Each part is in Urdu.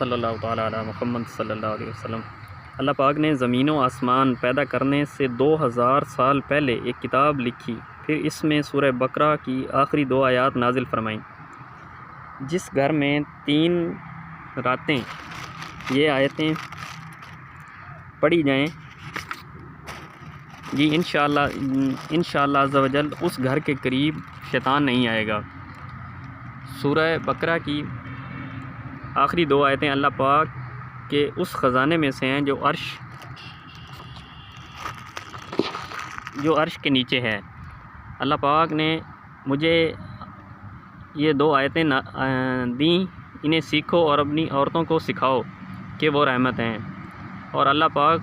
صلی اللہ تعالیٰ علی محمد صلی اللہ علیہ وسلم۔ اللہ پاک نے زمین و آسمان پیدا کرنے سے 2000 سال پہلے ایک کتاب لکھی، پھر اس میں سورہ بقرہ کی آخری 2 آیات نازل فرمائیں۔ جس گھر میں 3 راتیں یہ آیتیں پڑھی جائیں جی انشاءاللہ عز و جل اس گھر کے قریب شیطان نہیں آئے گا۔ سورہ بقرہ کی آخری 2 آیتیں اللہ پاک کے اس خزانے میں سے ہیں جو عرش کے نیچے ہے۔ اللہ پاک نے مجھے یہ 2 آیتیں دیں، انہیں سیکھو اور اپنی عورتوں کو سکھاؤ کہ وہ رحمت ہیں، اور اللہ پاک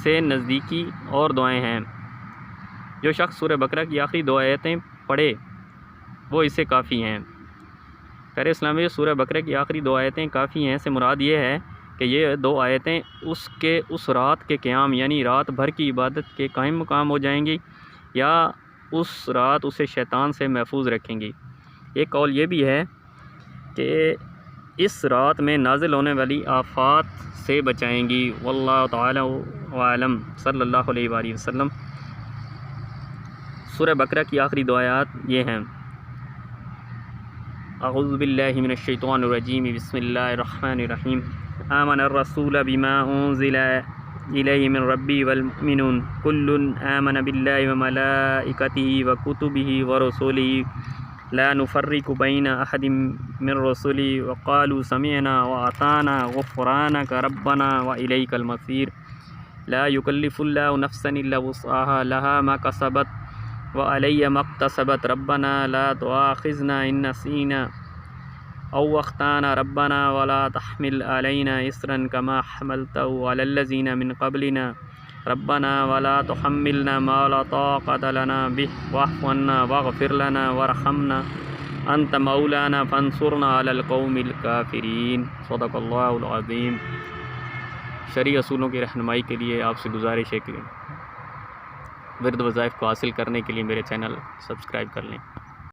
سے نزدیکی اور دعائیں ہیں۔ جو شخص سورہ بقرہ کی آخری 2 آیتیں پڑھے وہ اسے کافی ہیں۔ پیارے اسلامی، سورہ بقرہ کی آخری 2 آیتیں کافی ہیں سے مراد یہ ہے کہ یہ 2 آیتیں اس رات کے قیام یعنی رات بھر کی عبادت کے قائم مقام ہو جائیں گی، یا اس رات اسے شیطان سے محفوظ رکھیں گی۔ ایک قول یہ بھی ہے کہ اس رات میں نازل ہونے والی آفات سے بچائیں گی۔ واللہ تعالی عالم۔ صلی اللہ علیہ وآلہ وسلم۔ سورہ بقرہ کی آخری 2 آیات یہ ہیں: اعوذ باللہ من الشیطان الرجیم، بسم اللہ الرحمن الرحیم۔ آمن الرسول بما انزل الیہ من ربی والمؤمنون کل آمن باللہ وملائکتہ وکتبہ ورسلہ لا نفرق بین احد من رسلہ وقالوا سمعنا واطعنا غفرانک ربنا والیک المصیر۔ لا یکلف اللہ نفسا الا وسعها لها ما کسبت وعلی ما اکتسبت ربنا لا تؤاخذنا ان نسینا او اخطانا ربنا ولا تحمل علینا اصرا كما حملته على الذین من قبلنا ربنا ولا تحملنا ما لا طاقة لنا به واعف عنا واغفر لنا وارحمنا انت مولانا فانصرنا على القوم الکافرین۔ صدق اللہ العظیم۔ شرعی اصولوں کی رہنمائی کے لیے آپ سے گزارش ہے کہ ورد وظائف کو حاصل کرنے کے لیے میرے چینل سبسکرائب کر لیں۔